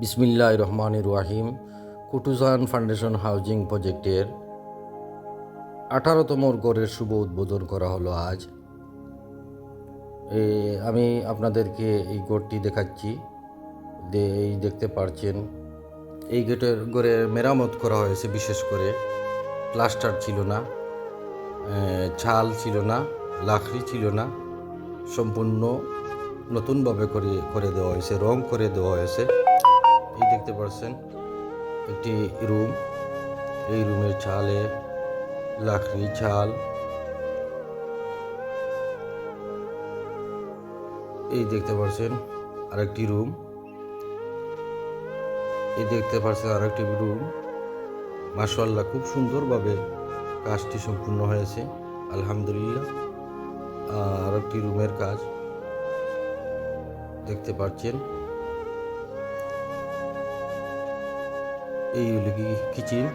বিসমিল্লাহির রহমানির রহিম। কুটুজান foundation housing প্রজেক্টের 18তম গড়ের শুভ উদ্বোধন করা হলো আজ। আমি আপনাদেরকে এই গড়টি দেখাচ্ছি। এই দেখতে পাচ্ছেন এই গড়ের মেরামত করা হয়েছে। বিশেষ করে প্লাস্টার ছিল না, ছাল ছিল না, লাকড়ি ছিল না, সম্পূর্ণ নতুনভাবে করে দেওয়া হয়েছে, রং করে দেওয়া হয়েছে। এই দেখতে পাচ্ছেন একটি রুম। এই রুমের ছালে লাকড়ি ছাল। এই দেখতে পাচ্ছেন আরেকটি রুম। এই দেখতে পাচ্ছেন আরেকটি রুম। মাশাআল্লাহ, খুব সুন্দরভাবে কাজটি সম্পূর্ণ হয়েছে, আলহামদুলিল্লাহ। আরেকটি রুমের কাজ দেখতে পাচ্ছেন। এই হলো কি কিচেন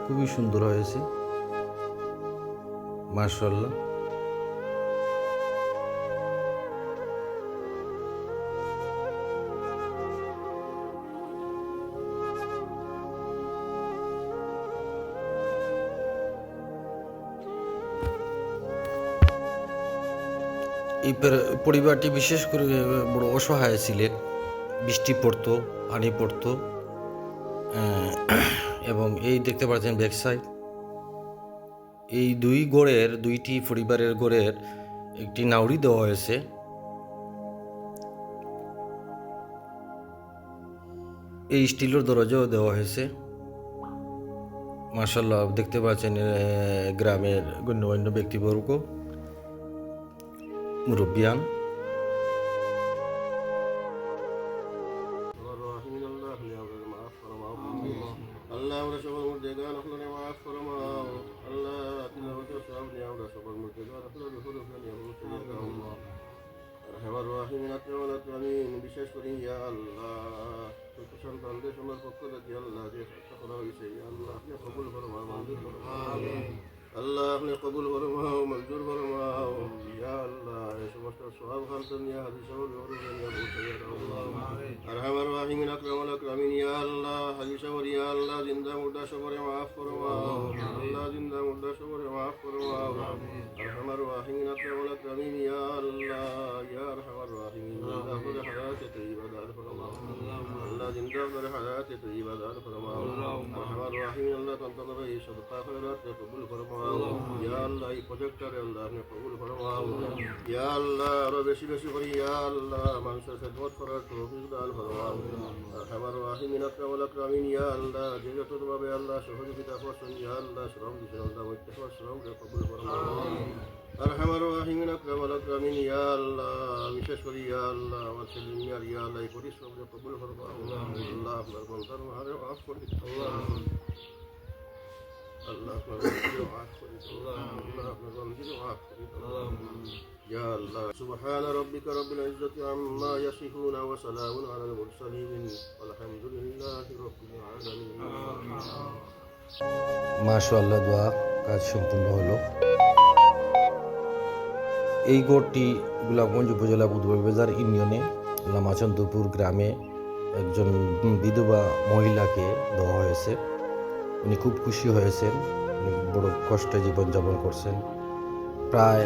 খুবই সুন্দর হয়েছে, মাশাআল্লাহ। এই পরিবারটি বিশেষ করে বড় অসহায় ছিলেন। বৃষ্টি পড়তো, পানি পড়তো, এবং এই দেখতে পাচ্ছেন ব্যাক সাইড। এই দুইটি পরিবারের গড়ের একটি নাউরি দেওয়া হয়েছে। এই স্টিলের দরজাও দেওয়া হয়েছে, মাশাআল্লাহ। দেখতে পাচ্ছেন গ্রামের গণ্যমান্য ব্যক্তিবর্গ, মুরব্বিয়ান। আল্লাহ আমরা সবার মধ্যে গান আপনারে মাফ ফরমাও। আল্লাহ তুমি আমাদের সব নিয়ে আমরা সবার মধ্যে গান আপনারে বিপদ নিয়ে আমরা চলে যাও। রহমান রহিম আমিন। বিশেষ করে ইয়া আল্লাহ কুটুজান ফাউন্ডেশনের পক্ষ থেকে আল্লাহ যে সত্য করা হয়েছে, ইয়া আল্লাহ আপনি কবুল ফরমাও, মঞ্জুর ফরমাও। আমিন। আল্লাহ আপনি কবুল ফরমাও, মঞ্জুর ফরমাও। ইয়া আল্লাহ এই সমস্ত সওয়াব খান্ত নিয়ে হাদিস সওয়াব নিয়ে পৌঁছে দাও। রহমান রহিম আমিন। ইয়া আল্লাহ হাদিস সওয়াব, ইয়া আল্লাহ জিন্দা মুর্দা সবরে মাফ ফরমাও। আল্লাহ জিন্দা মুর্দা সবরে মাফ ফরমাও। রহমান রহিম আমিন। ইয়া আল্লাহ ইয়া রহমান রহিম জিন্দা করে হায়াতে তৈয়বা দান ফরমাও। আল্লাহ জিন্দা করে হায়াতে তৈয়বা দান ফরমাও। রহমান রহিম আল্লাহ তন্তভাবে এই সদকা খয়রাত কবুল ফরমাও। ইয়া আল্লাহ এই প্রজেক্টরে আল্লাহ আপনি কবুল ফরমাও। ইয়া আল্লাহ আরো বেশি বেশি করে ইয়া আল্লাহ মানুষের খেদমত করার তৌফিক দান ফরমাও। রহমান রহিম আমিন। ইয়া আল্লাহ যে যতভাবে আল্লাহ সহযোগিতা করছেন, ইয়া আল্লাহ শ্রম দিচ্ছেন, আল্লাহ প্রত্যেক শ্রমকে কবুল ফরমাও। রহমান রহিম আমিন। ইয়া আল্লাহ বিশেষ করে ইয়া আল্লাহ আমার ছেলে মিয়ার ইয়া আল্লাহ এই পরিশ্রমকে কবুল ফরমাও। আল্লাহ আপনার বন্দার মারে মাফ করে দিন। আল্লাহ আপনার বন্দাকে মাফ করে দিন। আল্লাহ আপনার বন্দাকে মাফ করে দিন। يا الله سبحان ربك رب العزة عما يصفون وسلام على المرسلين والحمد لله رب العالمين। মাশাআল্লাহ, দোয়া কাজ সম্পূর্ণ হলো। এই গড়টি গোলাপগঞ্জ উপজেলা বুধবাজার ইউনিয়নে লামাচন্দ্রপুর গ্রামে একজন বিধবা মহিলাকে দেওয়া হয়েছে। উনি খুব খুশি হয়েছেন। উনি বড় কষ্টে জীবনযাপন করছেন। প্রায়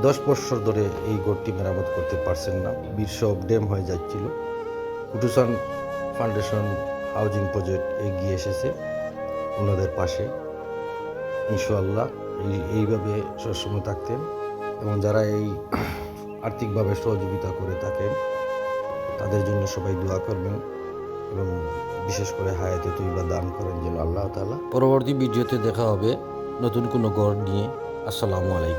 10 বছর ধরে এই গড়টি মেরামত করতে পারছেন না, সব ড্যাম হয়ে যাচ্ছিল। কুটুজান ফাউন্ডেশন হাউজিং প্রজেক্ট এগিয়ে এসেছে ওনাদের পাশে। ইনশাআল্লাহ এইভাবে সবসময় থাকতেন, এবং যারা এই আর্থিকভাবে সহযোগিতা করে থাকেন তাদের জন্য সবাই দোয়া করবেন, এবং বিশেষ করে হায়াতে তৈয়বা দান করেন যেন আল্লাহ তাআলা। পরবর্তী ভিডিওতে দেখা হবে নতুন কোনো গড় নিয়ে। আসসালামু আলাইকুম।